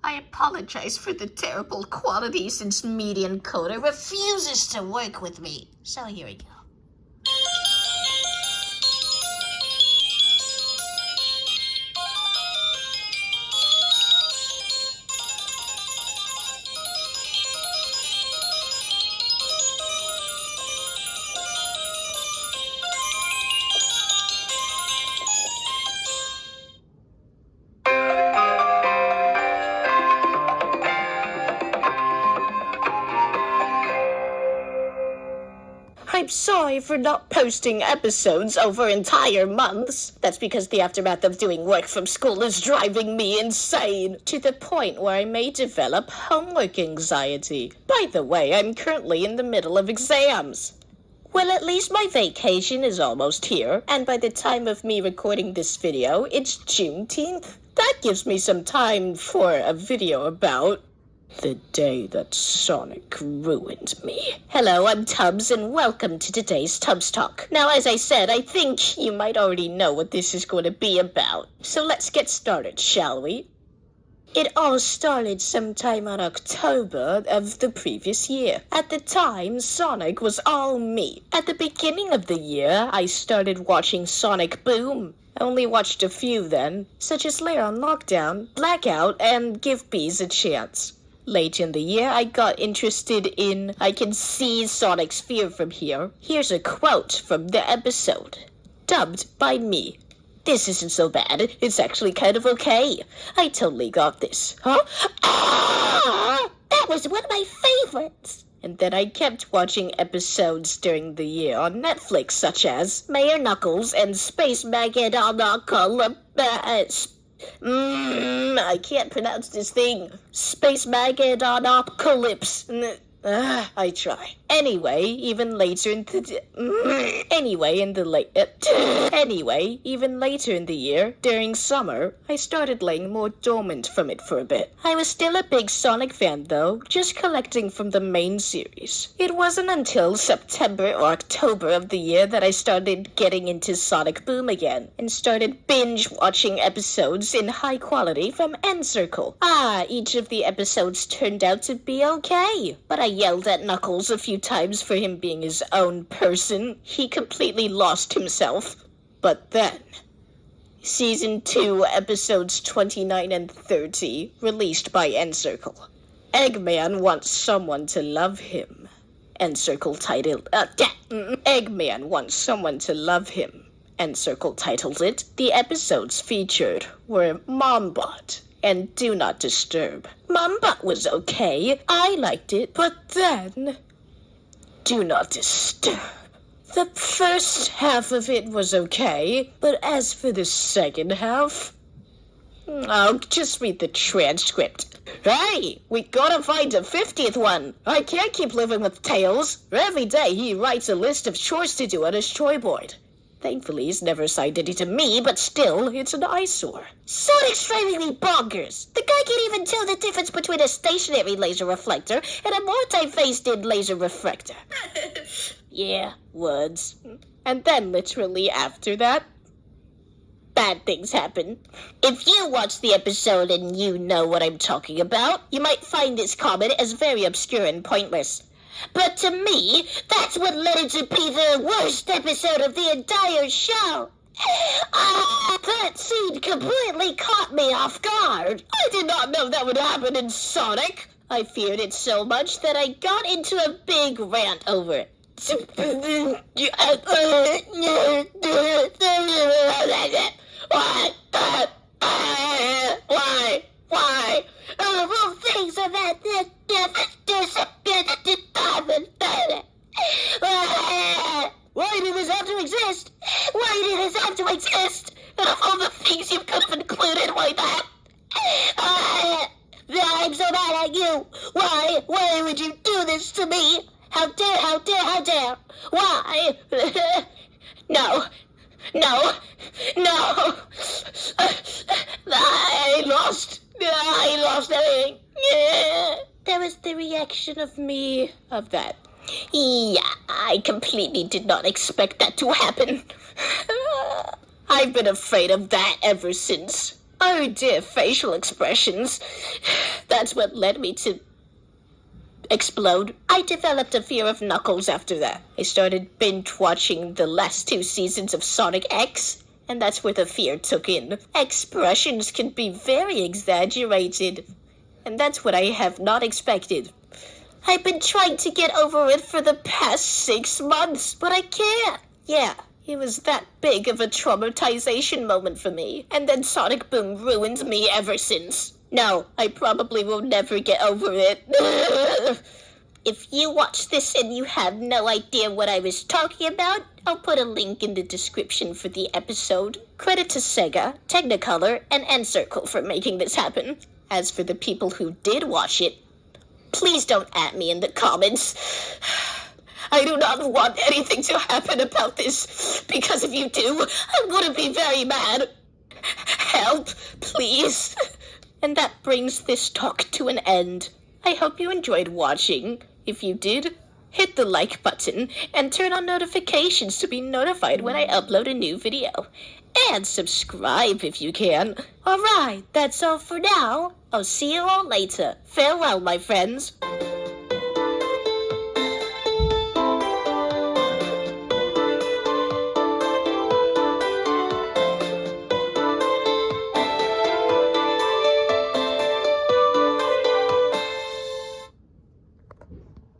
I apologize for the terrible quality since Media Encoder refuses to work with me. So here we go. I'm sorry for not posting episodes over entire months. That's because the aftermath of doing work from school is driving me insane, to the point where I may develop homework anxiety. By the way, I'm currently in the middle of exams. Well, at least my vacation is almost here, and by the time of me recording this video, it's Juneteenth. That gives me some time for a video about the day that Sonic ruined me. Hello, I'm Tubbs, and welcome to today's Tubbs Talk. Now, as I said, I think you might already know what this is going to be about. So let's get started, shall we? It all started sometime in October of the previous year. At the time, Sonic was all me. At the beginning of the year, I started watching Sonic Boom. I only watched a few then, such as Lair on Lockdown, Blackout, and Give Bees a Chance. Late in the year, I got interested in I Can See Sonic Sphere from Here. Here's a quote from the episode, dubbed by me. This isn't so bad. It's actually kind of okay. I totally got this. Huh? Ah! That was one of my favorites. And then I kept watching episodes during the year on Netflix, such as Mayor Knuckles and Space Mageddon. I can't pronounce this thing. Space Mageddon-apocalypse. I try. Anyway, even later in the year, during summer, I started laying more dormant from it for a bit. I was still a big Sonic fan though, just collecting from the main series. It wasn't until September or October of the year that I started getting into Sonic Boom again, and started binge watching episodes in high quality from N-Circle. Each of the episodes turned out to be okay, but I yelled at Knuckles a few times for him being his own person. He completely lost himself. But then, Season 2, Episodes 29 and 30, released by N-Circle. Eggman wants someone to love him. N-Circle titled, Eggman wants someone to love him. N-Circle titled it. The episodes featured were Mombot and Do Not Disturb. Mombot was okay. I liked it, but then Do Not Disturb. The first half of it was okay, but as for the second half, I'll just read the transcript. Hey, we gotta find a 50th one. I can't keep living with Tails. Every day he writes a list of chores to do on his board. Thankfully, he's never assigned any to me, but still, it's an eyesore. Sonic's driving me bonkers. The guy can't even tell the difference between a stationary laser reflector and a multi-phased-in laser refractor. Yeah, words. And then, literally after that, bad things happen. If you watch the episode and you know what I'm talking about, you might find this comment as very obscure and pointless. But to me, that's what led it to be the worst episode of the entire show. That scene completely caught me off guard. I did not know that would happen in Sonic. I feared it so much that I got into a big rant over it. Why? All things are that why did this have to exist? Why did this have to exist? And of all the things you could have included, why that? I'm so mad at you. Why would you do this to me? How dare? Why? No. I lost everything. There was the reaction of me of that. Yeah, I completely did not expect that to happen. I've been afraid of that ever since. Oh dear, facial expressions. That's what led me to explode. I developed a fear of Knuckles after that. I started binge-watching the last 2 seasons of Sonic X, and that's where the fear took in. Expressions can be very exaggerated, and that's what I have not expected. I've been trying to get over it for the past 6 months, but I can't. Yeah, it was that big of a traumatization moment for me, and then Sonic Boom ruined me ever since. No, I probably will never get over it. If you watch this and you have no idea what I was talking about, I'll put a link in the description for the episode. Credit to Sega, Technicolor, and N-Circle for making this happen. As for the people who did watch it, please don't at me in the comments. I do not want anything to happen about this, because if you do, I wouldn't be very mad. Help, please. And that brings this talk to an end. I hope you enjoyed watching. If you did, hit the like button and turn on notifications to be notified when I upload a new video. And subscribe if you can. Alright, that's all for now. I'll see you all later. Farewell, my friends.